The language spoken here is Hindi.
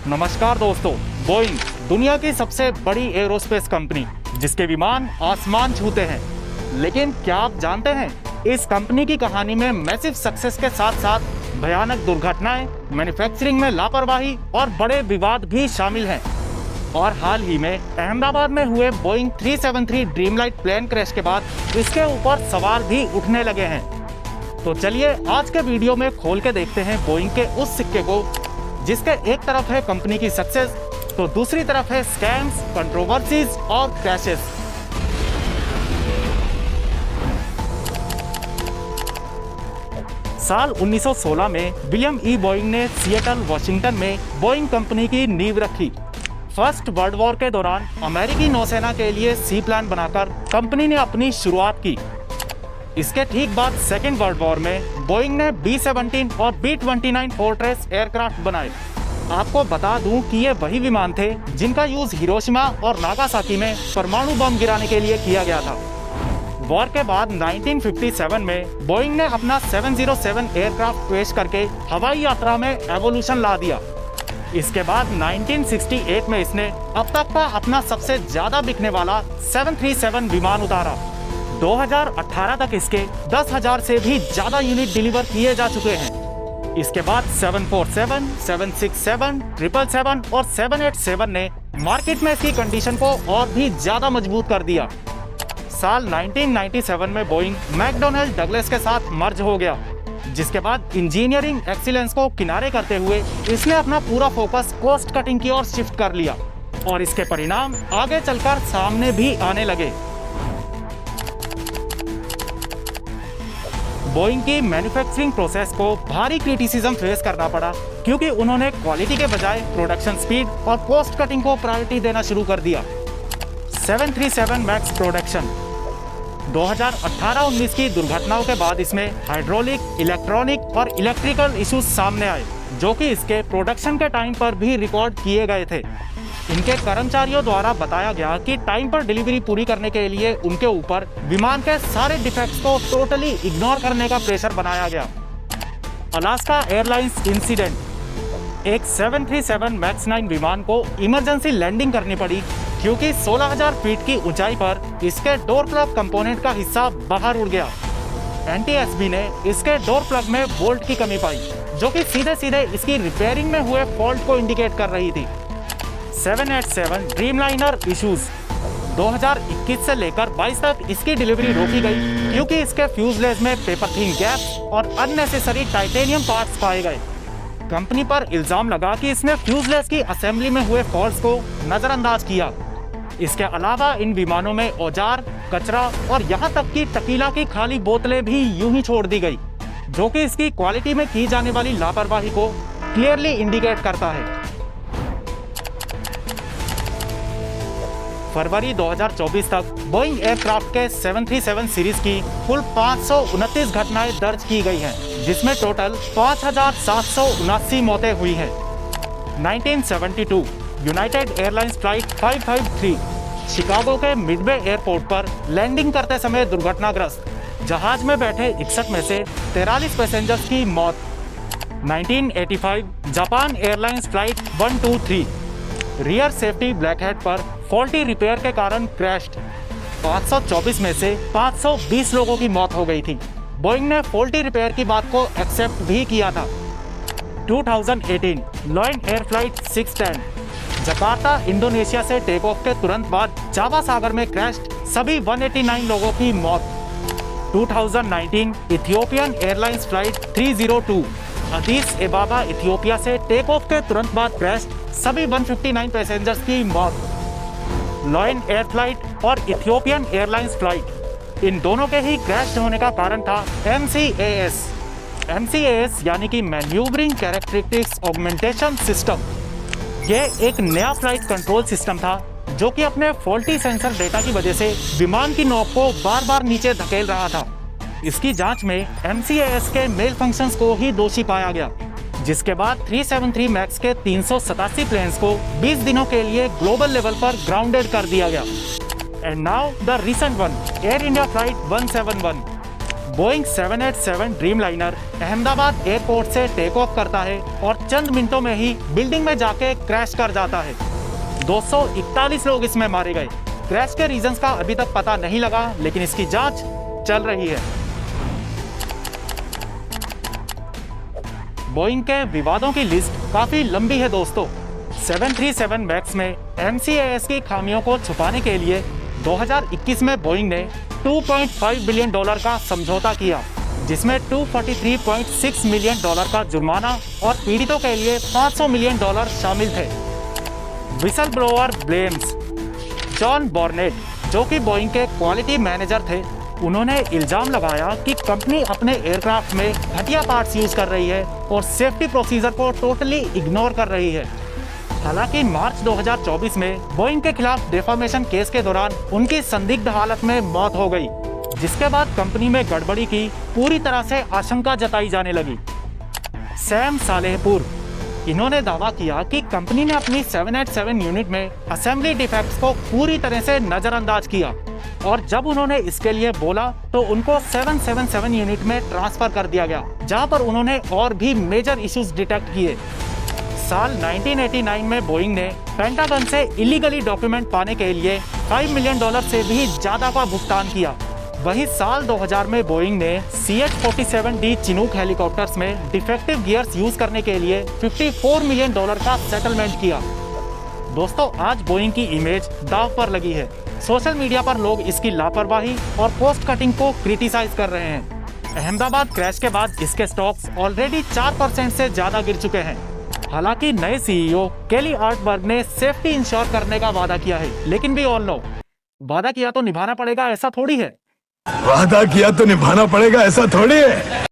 नमस्कार दोस्तों, बोइंग दुनिया की सबसे बड़ी एरोस्पेस कंपनी जिसके विमान आसमान छूते हैं। लेकिन क्या आप जानते हैं इस कंपनी की कहानी में मैसिव सक्सेस के साथ साथ भयानक दुर्घटनाएं, मैन्युफैक्चरिंग में लापरवाही और बड़े विवाद भी शामिल हैं। और हाल ही में अहमदाबाद में हुए बोइंग 373 ड्रीमलाइट प्लेन क्रैश के बाद इसके ऊपर सवाल भी उठने लगे हैं। तो चलिए आज के वीडियो में खोल के देखते हैं बोइंग के उस सिक्के को जिसके एक तरफ है कंपनी की सक्सेस तो दूसरी तरफ है स्कैम्स, कंट्रोवर्सीज और क्रैशेस। साल 1916 में विलियम ई बोइंग ने सिएटल, वाशिंगटन में बोइंग कंपनी की नींव रखी। फर्स्ट वर्ल्ड वॉर के दौरान अमेरिकी नौसेना के लिए सी प्लान बनाकर कंपनी ने अपनी शुरुआत की। इसके ठीक बाद सेकेंड वर्ल्ड वॉर में बोइंग ने B-17 और B-29 फोर्ट्रेस एयरक्राफ्ट बनाए। आपको बता दूं कि ये वही विमान थे जिनका यूज हिरोशिमा और नागासाकी में परमाणु बम गिराने के लिए किया गया था। वॉर के बाद 1957 में बोइंग ने अपना 707 एयरक्राफ्ट पेश करके हवाई यात्रा में एवोल्यूशन ला दिया। इसके बाद 1968 में इसने अब तक का अपना सबसे ज्यादा बिकने वाला 737 विमान उतारा। 2018 तक इसके 10,000 से भी ज्यादा यूनिट डिलीवर किए जा चुके हैं। इसके बाद 747, 767, 777 और 787 ने मार्केट में इसकी कंडीशन को और भी ज्यादा मजबूत कर दिया। साल 1997 में बोइंग मैकडॉनल्ड डगलस के साथ मर्ज हो गया, जिसके बाद इंजीनियरिंग एक्सीलेंस को किनारे करते हुए इसने अपना पूरा फोकस कॉस्ट कटिंग की ओर शिफ्ट कर लिया और इसके परिणाम आगे चलकर सामने भी आने लगे। बोइंग की मैन्युफैक्चरिंग प्रोसेस को भारी क्रिटिसिज्म फेस करना पड़ा क्योंकि उन्होंने क्वालिटी के बजाय प्रोडक्शन स्पीड और कॉस्ट कटिंग को प्रायोरिटी देना शुरू कर दिया। 737 मैक्स प्रोडक्शन 2018-19 की दुर्घटनाओं के बाद इसमें हाइड्रोलिक, इलेक्ट्रॉनिक और इलेक्ट्रिकल इश्यूज सामने आए जो कि इसके प्रोडक्शन के टाइम पर भी रिकॉर्ड किए गए थे। इनके कर्मचारियों द्वारा बताया गया कि टाइम पर डिलीवरी पूरी करने के लिए उनके ऊपर विमान के सारे डिफेक्ट्स को टोटली इग्नोर करने का प्रेशर बनाया गया। अलास्का एयरलाइंस इंसिडेंट, एक 737 मैक्स 9 विमान को इमरजेंसी लैंडिंग करनी पड़ी क्योंकि 16,000 फीट की ऊंचाई पर इसके डोर प्लग कंपोनेंट का हिस्सा बाहर उड़ गया। NTSB ने इसके डोर प्लग में बोल्ट की कमी पाई जो कि सीधे सीधे इसकी रिपेयरिंग में हुए फॉल्ट को इंडिकेट कर रही थी। 787 ड्रीमलाइनर इश्यूज 2021 से लेकर 22 तक इसकी डिलीवरी रोकी गई क्योंकि इसके फ्यूजलेज में पेपर थिन गैप्स और अननेसेसरी टाइटेनियम पार्ट्स पाए गए। कंपनी पर इल्जाम लगा कि इसने फ्यूजलेज की असेंबली में हुए फॉल्ट्स को नजरअंदाज किया। इसके अलावा इन विमानों में औजार, कचरा और यहाँ तक कि टकीला की खाली बोतलें भी यूं ही छोड़ दी गई जो कि इसकी क्वालिटी में की जाने वाली लापरवाही को क्लियरली इंडिकेट करता है। फरवरी 2024 तक बोइंग एयरक्राफ्ट के 737 सीरीज की कुल 529 घटनाएं दर्ज की गई हैं, जिसमें टोटल 5,779 मौतें हुई हैं। 1972 यूनाइटेड एयरलाइंस फ्लाइट 553 शिकागो के मिडवे एयरपोर्ट पर लैंडिंग करते समय दुर्घटनाग्रस्त, जहाज में बैठे 61 में से 43 पैसेंजर्स की मौत। 1985 Japan airlines flight 123 rear safety blackhead पर फॉल्टी रिपेयर के कारण क्रैश्ड, 524 में से 520 लोगों की मौत हो गई थी। बोइंग ने फॉल्टी रिपेयर की बात को एक्सेप्ट भी किया था। 2018 lion air flight 610 Jakarta, Indonesia से टेक ऑफ के तुरंत बाद जावा सागर में क्रैश्ड, सभी 189 लोगों की मौत। 2019 इथियोपियन एयरलाइंस फ्लाइट 302 अदीस एबाबा, इथियोपिया से टेक ऑफ के तुरंत बाद क्रैश्ड, सभी 159 पैसेंजर्स की मौत। लॉयन एयर फ्लाइट और इथियोपियन एयरलाइंस फ्लाइट, इन दोनों के ही क्रैश होने का कारण था MCAS यानी कि मैन्यूवरिंग कैरेक्टरिस्टिक्स ऑगमेंटेशन सिस्टम। यह एक नया फ्लाइट कंट्रोल सिस्टम था जो कि अपने फॉल्टी सेंसर डेटा की वजह से विमान की नोक को बार बार नीचे धकेल रहा था। इसकी जांच में MCAS के मेल फंक्शंस को ही दोषी पाया गया, जिसके बाद 373 मैक्स के 387 प्लेन्स को 20 दिनों के लिए ग्लोबल लेवल पर ग्राउंडेड कर दिया गया। And now the recent one, air India flight 171 Boeing 787 Dreamliner Ahmedabad airport से टेक ऑफ करता है और चंद मिनटों में ही बिल्डिंग में जाके क्रैश कर जाता है। 241 लोग इसमें मारे गए। क्रैश के रीजंस का अभी तक पता नहीं लगा, लेकिन इसकी जांच चल रही है। बोइंग के विवादों की लिस्ट काफी लंबी है दोस्तों। 737 मैक्स में MCAS की खामियों को छुपाने के लिए 2021 में बोइंग ने $2.5 बिलियन का समझौता किया, जिसमें $243.6 मिलियन का जुर्माना और पीड़ितों के लिए $500 मिलियन शामिल थे। विसल ब्लोअर ब्लेम्स जॉन बॉर्नेट, जो कि बोइंग के क्वालिटी मैनेजर थे, उन्होंने इल्जाम लगाया कि कंपनी अपने एयरक्राफ्ट में घटिया पार्ट्स यूज कर रही है और सेफ्टी प्रोसीजर को टोटली इग्नोर कर रही है। हालांकि मार्च 2024 में बोइंग के खिलाफ डिफॉर्मेशन केस के दौरान उनकी संदिग्ध हालत में मौत हो गई, जिसके बाद कंपनी में गड़बड़ी की पूरी तरह से आशंका जताई जाने लगी। सैम सालेहपुर, इन्होंने दावा किया कि कंपनी ने अपनी 787 यूनिट में असेंबली डिफेक्ट्स को पूरी तरह से नजरअंदाज किया और जब उन्होंने इसके लिए बोला तो उनको 777 यूनिट में ट्रांसफर कर दिया गया, जहां पर उन्होंने और भी मेजर इश्यूज डिटेक्ट किए। साल 1989 में बोइंग ने पेंटागन से इलीगली डॉक्यूमेंट पाने के लिए $5 मिलियन से भी ज्यादा का भुगतान किया। वही साल 2000 में बोइंग ने CH-47D चिनूक हेलीकॉप्टर्स में डिफेक्टिव गियर्स यूज करने के लिए $54 मिलियन का सेटलमेंट किया। दोस्तों, आज बोइंग की इमेज दांव पर लगी है। सोशल मीडिया पर लोग इसकी लापरवाही और पोस्ट कटिंग को क्रिटिसाइज कर रहे हैं। अहमदाबाद क्रैश के बाद इसके स्टॉक्स ऑलरेडी 4% से ज्यादा गिर चुके हैं। हालांकि नए CEO केली आर्टबर्ग ने सेफ्टी इंश्योर करने का वादा किया है, लेकिन भी ऑल नो, वादा किया तो निभाना पड़ेगा, ऐसा थोड़ी है। वादा किया तो निभाना पड़ेगा, ऐसा थोड़ी है।